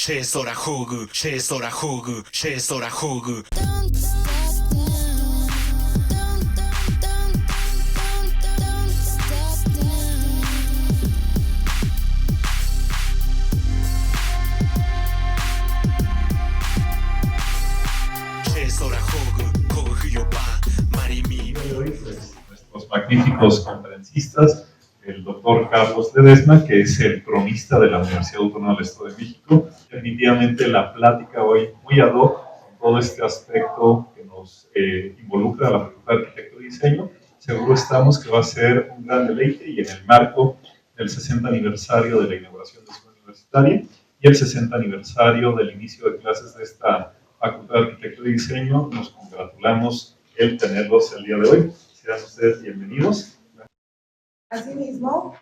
シェソラホグシェソラホグシェソラホグHoy, pues, nuestros magníficos conferencistas, el doctor Carlos Ledesma, que es el cronista de la Universidad Autónoma del Estado de México. Definitivamente la plática hoy muy ad hoc con todo este aspecto que nos involucra a la Facultad de Arquitectura y Diseño. Seguro estamos que va a ser un gran deleite y en el marco del 60 aniversario de la inauguración de Ciudad Universitaria y el 60 aniversario del inicio de clases de esta Facultad de Arquitectura y Diseño, nos congratulamos el tenerlos el día de hoy. Sean ustedes bienvenidos. Asimismo,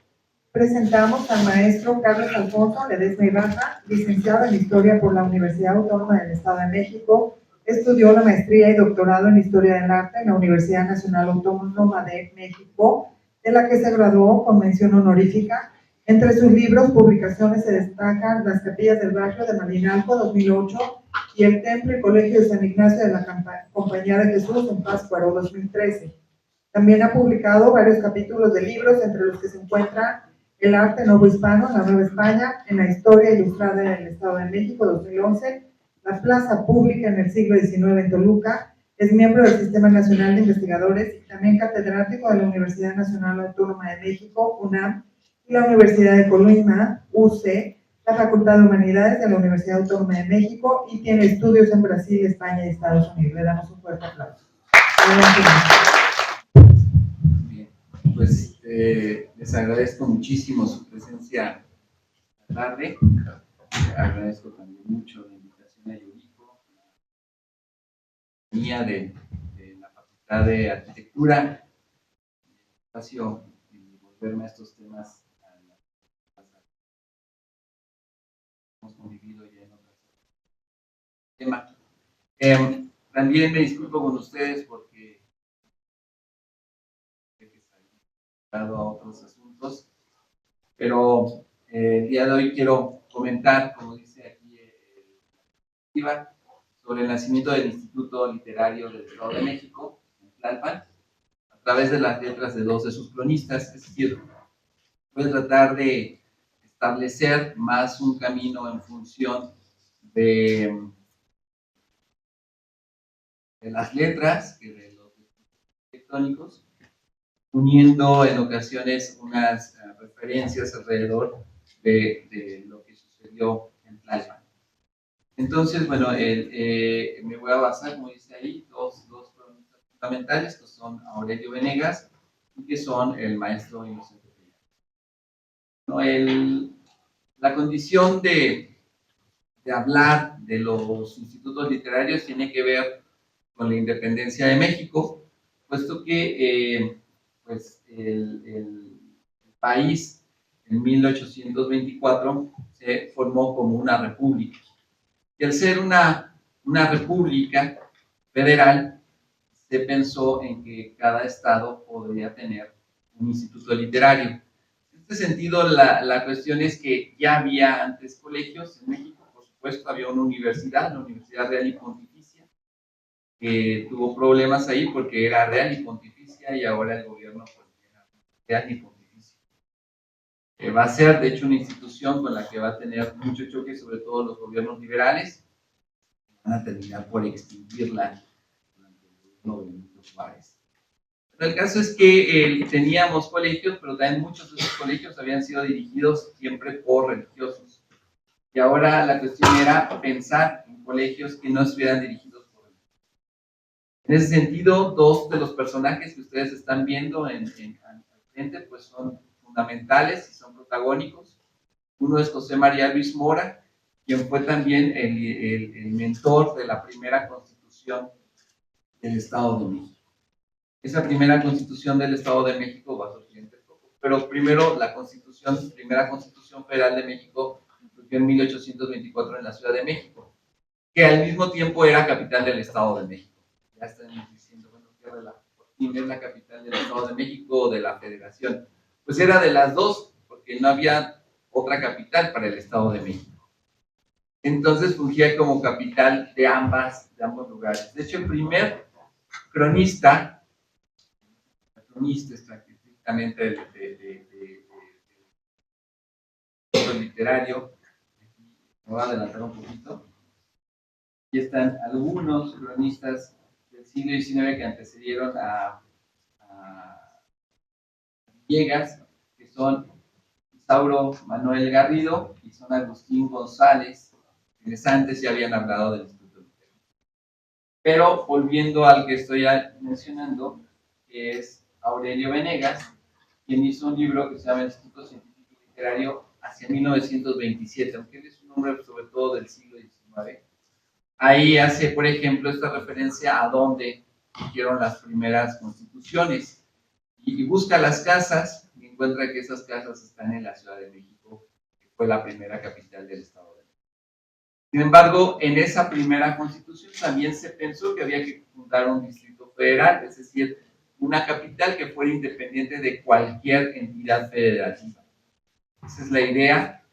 presentamos al maestro Carlos Alfonso Ledesma Ibarra, licenciado en Historia por la Universidad Autónoma del Estado de México. Estudió la maestría y doctorado en Historia del Arte en la Universidad Nacional Autónoma de México, de la que se graduó con mención honorífica. Entre sus libros, publicaciones se destacan Las capillas del barrio de Malinalco, 2008, y El templo y colegio de San Ignacio de la Compañía de Jesús en Pátzcuaro, 2013. También ha publicado varios capítulos de libros, entre los que se encuentra El arte novohispano en la Nueva España, en la historia ilustrada en el Estado de México, 2011, La plaza pública en el siglo XIX en Toluca. Es miembro del Sistema Nacional de Investigadores y también catedrático de la Universidad Nacional Autónoma de México, UNAM, y la Universidad de Colima, UC, la Facultad de Humanidades de la Universidad Autónoma de México, y tiene estudios en Brasil, España y Estados Unidos. Le damos un fuerte aplauso. Bien, pues les agradezco muchísimo su presencia esta tarde. Agradezco también mucho la invitación a Yuriko, mía de la Facultad de Arquitectura, el espacio de volverme a estos temas. Hemos convivido ya en otros temas. También me disculpo con ustedes porque he estado a otros asuntos, pero el día de hoy quiero comentar, como dice aquí sobre el nacimiento del Instituto Literario del Estado de México, en Tlalpan, a través de las letras de dos de sus cronistas. Es decir, voy a tratar de establecer más un camino en función de las letras que de los arquitectónicos, uniendo en ocasiones unas referencias alrededor de lo que sucedió en Tlalpan. Entonces, bueno, me voy a basar, como dice ahí, dos cronistas fundamentales, que son Aurelio Venegas y que son el maestro Inocente Peña. La condición de hablar de los institutos literarios tiene que ver con la independencia de México, puesto que pues el país en 1824 se formó como una república. Y al ser una república federal, se pensó en que cada estado podría tener un instituto literario. En este sentido, la cuestión es que ya había antes colegios en México, por supuesto había una universidad, la Universidad Real y Pontificia, que tuvo problemas ahí porque era real y pontificia y ahora el gobierno pues era real y pontificia. Va a ser de hecho una institución con la que va a tener mucho choque, sobre todo los gobiernos liberales, van a terminar por extinguirla durante el gobierno de Benito Juárez. Pero el caso es que teníamos colegios, pero también muchos de esos colegios habían sido dirigidos siempre por religiosos. Y ahora la cuestión era pensar en colegios que no estuvieran dirigidos por religiosos. En ese sentido, dos de los personajes que ustedes están viendo al frente pues son fundamentales y son protagónicos. Uno es José María Luis Mora, quien fue también el mentor de la primera constitución del Estado de México. Esa primera constitución del Estado de México va a surgir, pero primero la primera constitución federal de México surgió en 1824 en la Ciudad de México, que al mismo tiempo era capital del Estado de México. Ya están diciendo, bueno, ¿quién es la capital del Estado de México o de la Federación? Pues era de las dos, porque no había otra capital para el Estado de México. Entonces fungía como capital de ambos lugares. De hecho, el primer cronista estrictamente de literario, me voy a adelantar un poquito. Aquí están algunos cronistas del siglo XIX que antecedieron a Villegas, que son Isauro Manuel Garrido y son Agustín González, quienes antes ya habían hablado del Instituto Literario. Pero volviendo al que estoy mencionando, que es Aurelio Venegas, quien hizo un libro que se llama Instituto Científico Literario hacia 1927, aunque él es un hombre sobre todo del siglo XIX. Ahí hace, por ejemplo, esta referencia a dónde surgieron las primeras constituciones y busca las casas y encuentra que esas casas están en la Ciudad de México, que fue la primera capital del Estado de México. Sin embargo, en esa primera constitución también se pensó que había que fundar un distrito federal, es decir, una capital que fuera independiente de cualquier entidad federativa. Esa es la idea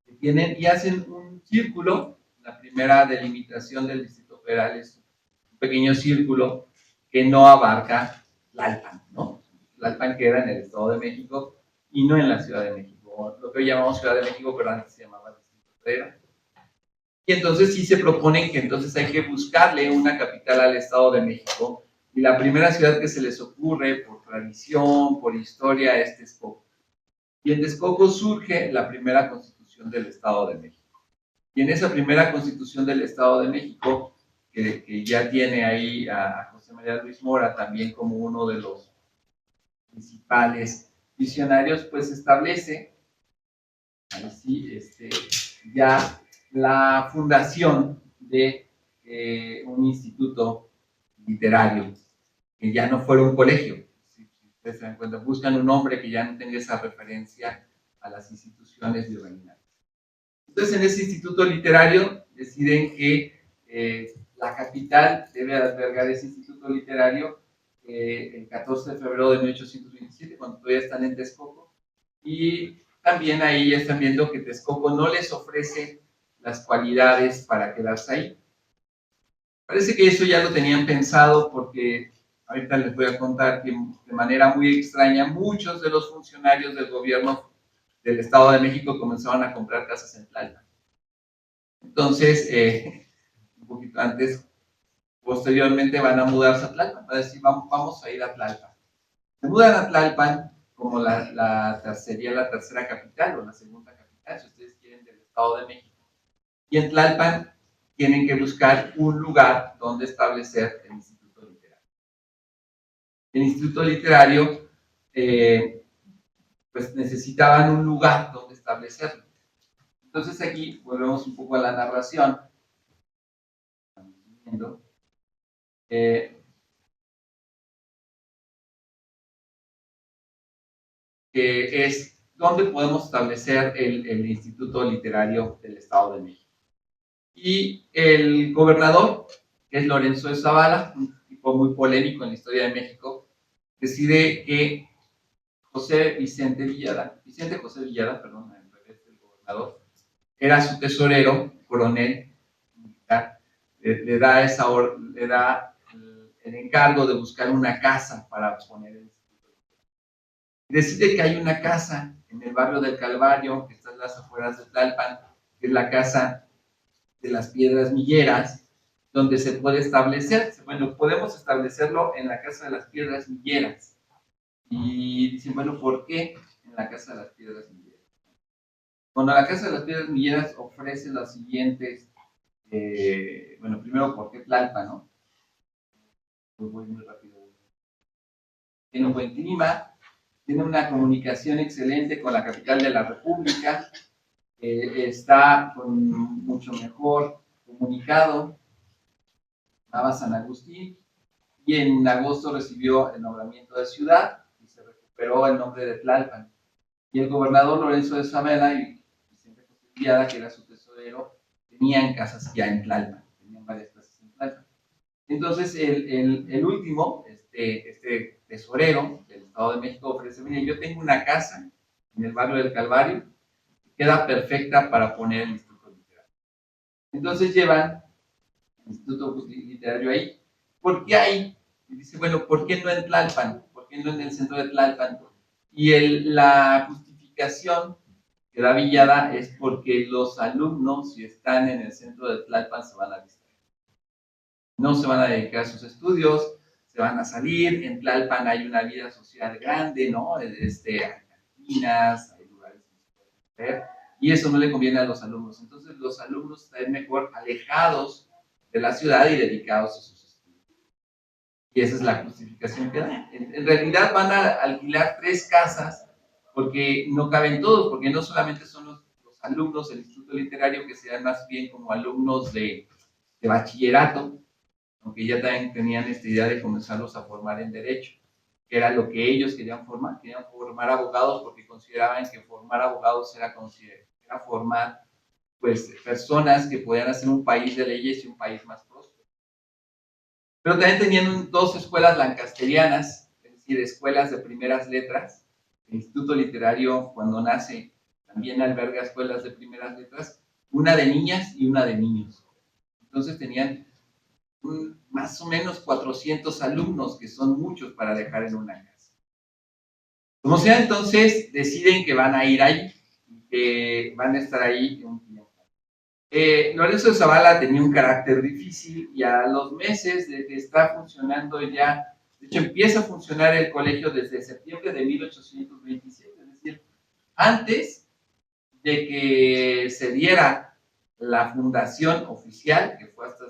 que tienen y hacen un círculo. La primera delimitación del Distrito Federal es un pequeño círculo que no abarca Tlalpan, ¿no? Tlalpan queda en el Estado de México y no en la Ciudad de México, lo que hoy llamamos Ciudad de México, pero antes se llamaba Distrito Federal. Y entonces sí se proponen que entonces hay que buscarle una capital al Estado de México, y la primera ciudad que se les ocurre por tradición, por historia, es Texcoco. Y en Texcoco surge la primera constitución del Estado de México. Y en esa primera constitución del Estado de México, que ya tiene ahí a José María Luis Mora también como uno de los principales visionarios, pues establece ahí sí, ya la fundación de un instituto literario, que ya no fuera un colegio. Si ustedes se dan cuenta, buscan un nombre que ya no tenga esa referencia a las instituciones virreinales. Entonces, en ese instituto literario deciden que la capital debe albergar ese instituto literario el 14 de febrero de 1827, cuando todavía están en Texcoco, y también ahí están viendo que Texcoco no les ofrece las cualidades para quedarse ahí. Parece que eso ya lo tenían pensado, porque ahorita les voy a contar que de manera muy extraña muchos de los funcionarios del gobierno del Estado de México comenzaron a comprar casas en Tlalpan. Entonces, un poquito antes, posteriormente van a mudarse a Tlalpan, van a decir, vamos a ir a Tlalpan. Se mudan a Tlalpan como sería la tercera capital o la segunda capital, si ustedes quieren, del Estado de México. Y en Tlalpan tienen que buscar un lugar donde establecer el Instituto Literario. El Instituto Literario, pues necesitaban un lugar donde establecerlo. Entonces aquí volvemos un poco a la narración. Que es donde podemos establecer el Instituto Literario del Estado de México. Y el gobernador, que es Lorenzo de Zavala, un tipo muy polémico en la historia de México, decide que José José Villada, perdón, en revés del gobernador, era su tesorero, coronel militar, le da el encargo de buscar una casa para poner el instituto. Decide que hay una casa en el barrio del Calvario, que está en las afueras de Tlalpan, que es la casa de las Piedras Milleras, donde se puede establecer. Bueno, podemos establecerlo en la casa de las Piedras Milleras. Y dicen, bueno, ¿por qué en la casa de las Piedras Milleras? Bueno, la casa de las Piedras Milleras ofrece las siguientes, bueno, primero, ¿por qué Tlalpan, no? Pues voy muy rápido. Tiene un buen clima, tiene una comunicación excelente con la capital de la República, está mucho mejor comunicado, estaba San Agustín, y en agosto recibió el nombramiento de ciudad y se recuperó el nombre de Tlalpan. Y el gobernador Lorenzo de Zavala y Vicente José Villada, que era su tesorero, tenían casas ya en Tlalpan, tenían varias casas en Tlalpan. Entonces, el último, este tesorero del Estado de México, ofrece, mire, yo tengo una casa en el barrio del Calvario, que queda perfecta para poner el Instituto Literario. Entonces llevan el Instituto Literario ahí. ¿Por qué ahí? Y dice, bueno, ¿por qué no en Tlalpan? ¿Por qué no en el centro de Tlalpan? Y la justificación que da Villada es porque los alumnos, si están en el centro de Tlalpan, se van a distraer. No se van a dedicar a sus estudios, se van a salir. En Tlalpan hay una vida social grande, ¿no? Hay cantinas, hay lugares donde se pueden ver, y eso no le conviene a los alumnos. Entonces, los alumnos están mejor alejados de la ciudad y dedicados a sus estudios. Y esa es la justificación que dan. En realidad van a alquilar 3 casas porque no caben todos, porque no solamente son los alumnos del Instituto Literario, que sean más bien como alumnos de bachillerato, aunque ya también tenían esta idea de comenzarlos a formar en Derecho, que era lo que ellos querían formar abogados, porque consideraban que formar abogados era formar pues, personas que podían hacer un país de leyes y un país más próspero. Pero también tenían 2 escuelas lancasterianas, es decir, escuelas de primeras letras. El Instituto Literario, cuando nace, también alberga escuelas de primeras letras, una de niñas y una de niños. Entonces tenían más o menos 400 alumnos, que son muchos para dejar en una casa. Como sea, entonces deciden que van a ir ahí, que van a estar ahí un tiempo. Lorenzo de Zavala tenía un carácter difícil y a los meses de que está funcionando ya, de hecho empieza a funcionar el colegio desde septiembre de 1827, es decir, antes de que se diera la fundación oficial, que fue hasta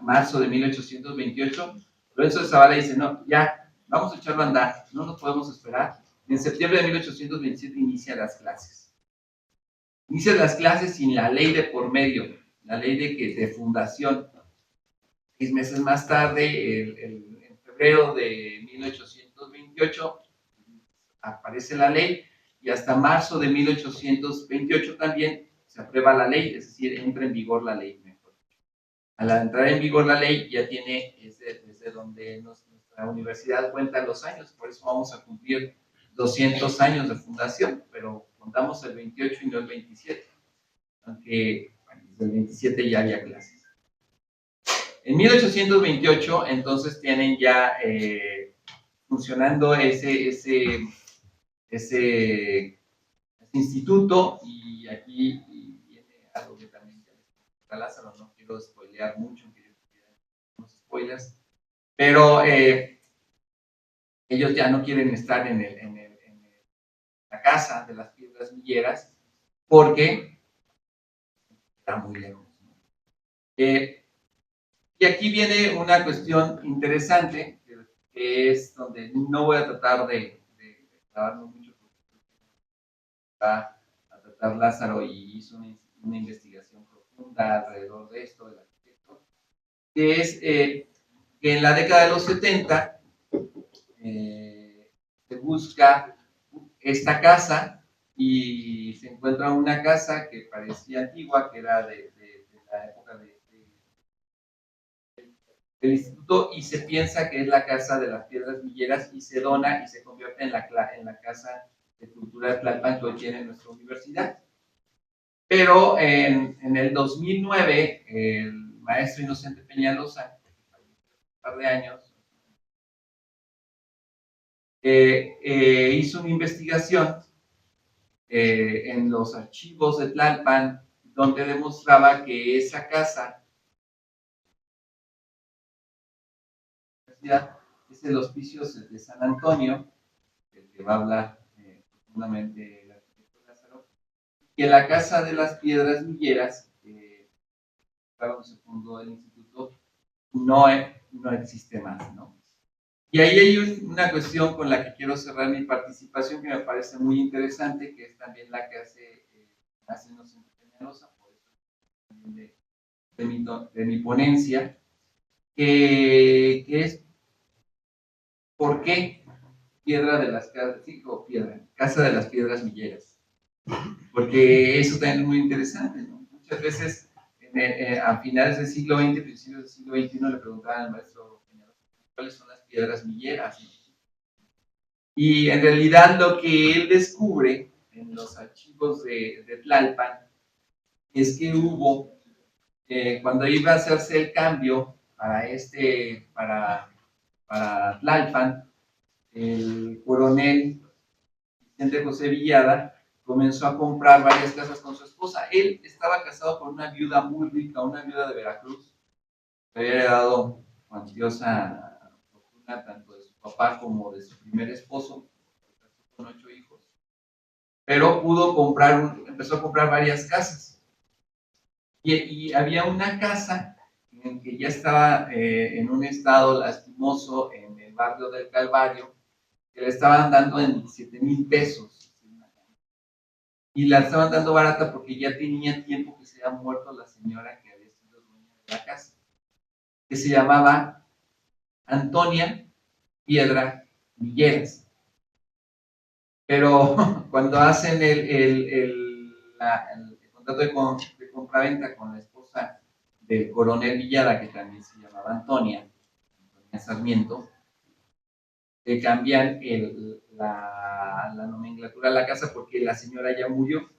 marzo de 1828, Lorenzo de Zavala dice, no, ya, vamos a echarlo a andar, no nos podemos esperar. En septiembre de 1827 inicia las clases. Inicia las clases sin la ley de por medio, la ley de fundación. 6 meses más tarde, en febrero de 1828, aparece la ley, y hasta marzo de 1828 también se aprueba la ley, es decir, entra en vigor la ley. Al entrar en vigor la ley, ya tiene desde donde nuestra universidad cuenta los años, por eso vamos a cumplir 200 años de fundación, pero contamos el 28 y no el 27, aunque desde el 27 ya había clases. En 1828, entonces, tienen ya funcionando ese instituto, y aquí viene algo que también ya les comentó Lázaro, no quiero spoilear mucho, que unos spoilers, pero ellos ya no quieren estar en la casa de las piedras milleras porque está muy lejos. Y aquí viene una cuestión interesante, que es donde no voy a tratar de clavarme mucho, porque va a tratar Lázaro y hizo una investigación profunda alrededor de esto, del arquitecto, que es que en la década de los 70 se busca esta casa y se encuentra una casa que parecía antigua, que era de la época del instituto, y se piensa que es la casa de las piedras milleras, y se dona y se convierte en la casa de cultura de Tlalpan que hoy tiene nuestra universidad. Pero en el 2009, el maestro Inocente Peñalosa, un par de años, hizo una investigación en los archivos de Tlalpan, donde demostraba que esa casa es el Hospicio de San Antonio, del que va a hablar profundamente el arquitecto Lázaro, que la Casa de las Piedras Milleras, donde se fundó el instituto, no existe más, ¿no? Y ahí hay una cuestión con la que quiero cerrar mi participación, que me parece muy interesante, que es también la que hace Inocente Peñalosa, por eso también de mi ponencia, que es ¿por qué Piedra de las Casas, sí, o Piedra, Casa de las Piedras Milleras? Porque eso también es muy interesante, ¿no? Muchas veces a finales del siglo XX, principios del siglo XXI, le preguntaban al maestro Peñalosa cuáles son las piedras milleras, ¿no? Y en realidad lo que él descubre en los archivos de Tlalpan es que hubo cuando iba a hacerse el cambio para Tlalpan, el coronel Vicente José Villada comenzó a comprar varias casas con su esposa. Él estaba casado con una viuda muy rica, una viuda de Veracruz. Le había heredado cuantiosa fortuna tanto de su papá como de su primer esposo, con 8 hijos. Pero empezó a comprar varias casas. Y había una casa en que ya estaba en un estado lastimoso en el barrio del Calvario, que le estaban dando en 7,000 pesos. Y la estaban dando barata porque ya tenía tiempo que se había muerto la señora que había sido dueña de la casa, que se llamaba Antonia Piedra Villeras. Pero cuando hacen el contrato de compraventa con la esposa del coronel Villada, que también se llamaba Antonia Sarmiento, le cambian la nomenclatura de la casa porque la señora ya murió.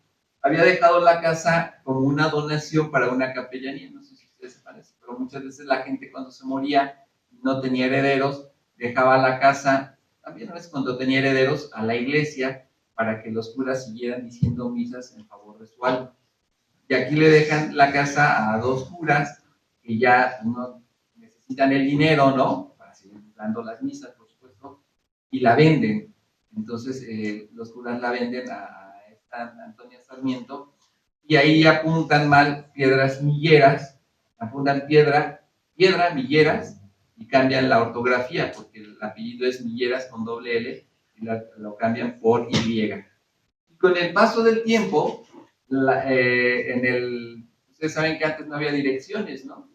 Había dejado la casa como una donación para una capellanía, no sé si ustedes se parecen, pero muchas veces la gente cuando se moría y no tenía herederos, dejaba la casa, también a veces cuando tenía herederos, a la iglesia para que los curas siguieran diciendo misas en favor de su alma. Y aquí le dejan la casa a 2 curas que ya no necesitan el dinero, ¿no? Para seguir dando las misas, por supuesto, y la venden. Entonces, los curas la venden a esta Antonia Sarmiento, y ahí apuntan mal Piedras Milleras, apuntan piedra Milleras, y cambian la ortografía, porque el apellido es Milleras con doble L, y lo cambian por Y. Y con el paso del tiempo, ustedes saben que antes no había direcciones, ¿no? No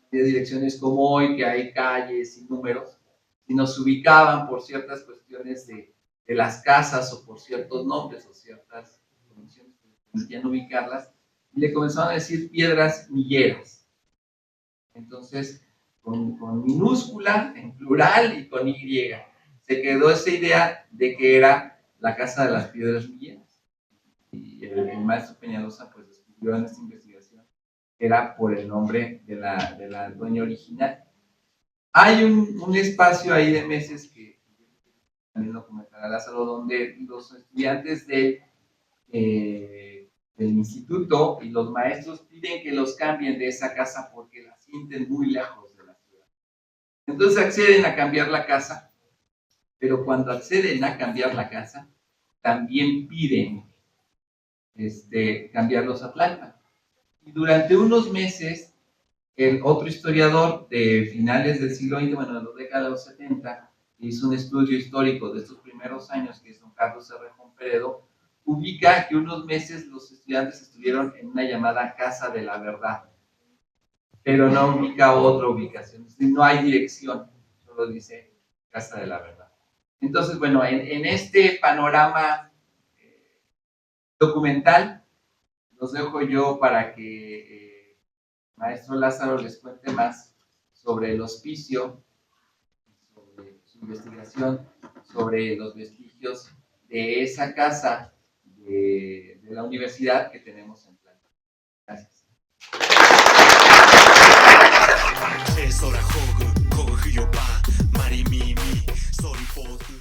había direcciones como hoy, que hay calles y números, sino se ubicaban por ciertas cuestiones de las casas o por ciertos nombres o ciertas condiciones que permitían ubicarlas, y le comenzaron a decir Piedras Milleras. Entonces, con minúscula, en plural y con Y, se quedó esa idea de que era la casa de las Piedras Milleras. Y el maestro Peñalosa pues descubrió en esta investigación que era por el nombre de la dueña original. Hay un espacio ahí de meses que también lo comentará Lázaro, donde los estudiantes del instituto y los maestros piden que los cambien de esa casa porque la sienten muy lejos de la ciudad. Entonces acceden a cambiar la casa, pero cuando acceden a cambiar la casa, también piden cambiarlos a Tlalpan. Y durante unos meses, el otro historiador de finales del siglo XX, bueno, de la década de los 70, que hizo un estudio histórico de estos primeros años, que es don Carlos R. Peredo, ubica que unos meses los estudiantes estuvieron en una llamada Casa de la Verdad, pero no ubica otra ubicación, es decir, no hay dirección, solo dice Casa de la Verdad. Entonces, bueno, en este panorama documental, los dejo yo para que maestro Lázaro les cuente más sobre el hospicio, sobre su investigación, sobre los vestigios de esa casa de la universidad que tenemos en Tlalpan. Gracias. Che sora hogu, kogu yo pa, mari mi, sori potu.